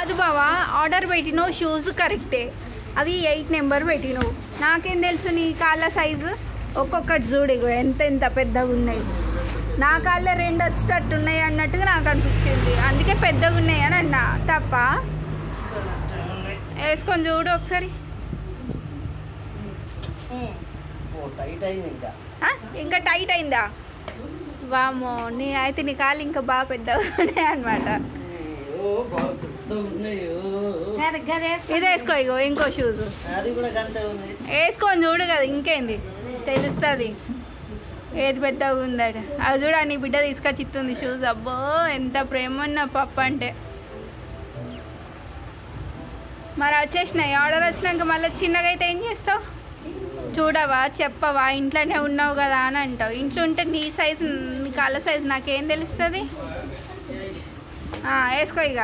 కాదు బావా, ఆర్డర్ పెట్టినావు షూస్ కరెక్టే, అది 8 నెంబర్ పెట్టినావు. నాకేం తెలుసు నీ కాళ్ళ సైజు? ఒక్కొక్కటి చూడు ఎంత ఎంత పెద్దగా ఉన్నాయి. నా కాళ్ళ 2 వచ్చేటట్టు ఉన్నాయి అన్నట్టుగా నాకు అనిపించింది, అందుకే పెద్దగా ఉన్నాయి అని అన్నా. తప్ప వేసుకొని చూడు ఒకసారి. ఇంకా టైట్ అయిందా? వామో, అయితే నీ కాళ్ళు ఇంకా బాగా పెద్దగా ఉన్నాయి అన్నమాట. ఇది వేసుకో, ఇగో ఇంకో షూస్ వేసుకొని చూడు కదా, ఇంకేంది తెలుస్తుంది ఏది పెద్దగా ఉందట. అది చూడ నీ బిడ్డ తీసుకొచ్చి ఇస్తుంది షూస్. అబ్బో ఎంత ప్రేమ ఉన్న పప్ప అంటే. మరి వచ్చేసినాయి, ఆర్డర్ వచ్చినాక మళ్ళీ చిన్నగా అయితే ఏం చేస్తావు? చూడవా, చెప్పవా, ఇంట్లోనే ఉన్నావు కదా అని అంటావు. ఇంట్లో ఉంటే నీ సైజు, నీ కాళ్ళ సైజు నాకేం తెలుస్తుంది? వేసుకో ఇక.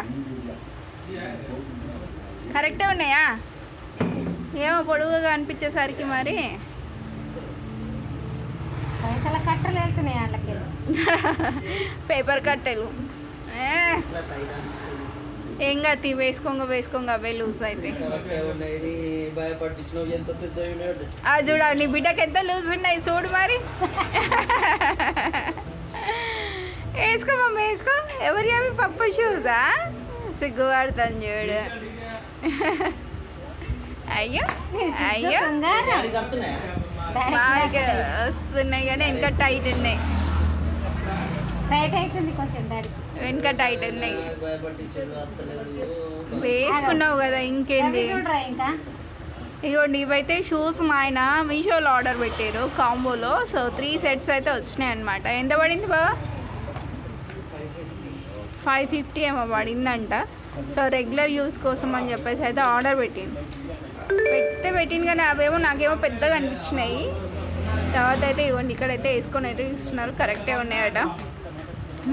కరెక్టే ఉన్నాయా? ఏమో పొడుగుగా అనిపించేసరికి మరి కట్టెలు వెళ్తున్నాయి వాళ్ళకి, పేపర్ కట్టెలు. ఏం కాదు, వేసుకోంగ అవే లూజ్ అయితే. అది చూడ నీ బిడ్డకి ఎంత లూజ్ ఉన్నాయి చూడు మరి. వేసుకో మమ్మీ వేసుకో. ఎవరి అవి పప్పు షూసా? సిగ్గుపడతాను చూడు. అయ్యో అయ్యో బాగా వస్తున్నాయి కానీ ఇంకా టైట్ ఉన్నాయి. వెనక టైట్ ఉన్నాయి. వేసుకున్నావు కదా ఇంకేంది. ఇగోండి ఇవైతే షూస్ మా ఆయన మీషోలో ఆర్డర్ పెట్టారు కాంబోలో. సో 3 సెట్స్ అయితే వచ్చినాయి అనమాట. ఎంత పడింది బాబా? 550 ఏమో పడిందంట. సో రెగ్యులర్ యూస్ కోసం అని చెప్పేసి అయితే ఆర్డర్ పెట్టింది కానీ అవేమో నాకేమో పెద్దగా అనిపించినాయి. తర్వాత అయితే ఇవ్వండి ఇక్కడైతే వేసుకొని అయితే ఇస్తున్నారు, కరెక్టే ఉన్నాయట.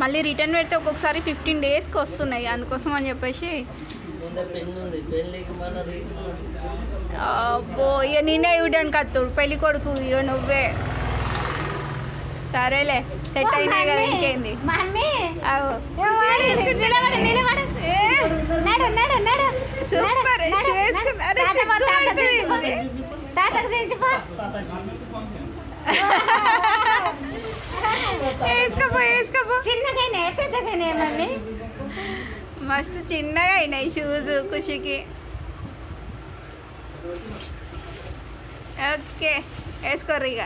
మళ్ళీ రిటర్న్ పెడితే ఒక్కొక్కసారి 15 డేస్కి వస్తున్నాయి, అందుకోసం అని చెప్పేసి. అబ్బో ఇక నేనే ఇవ్వడానికి వస్తుడు పెళ్ళి కొడుకు, ఇక నువ్వే. సరేలే, సెట్ అయినాయి కదా ఇంకేంది. వేసుకోపో. చిన్నగా పెద్దగా మళ్ళీ మస్తు చిన్నగా అయినాయి షూస్ ఖుషికి. ఓకే వేసుకోర్రు ఇక.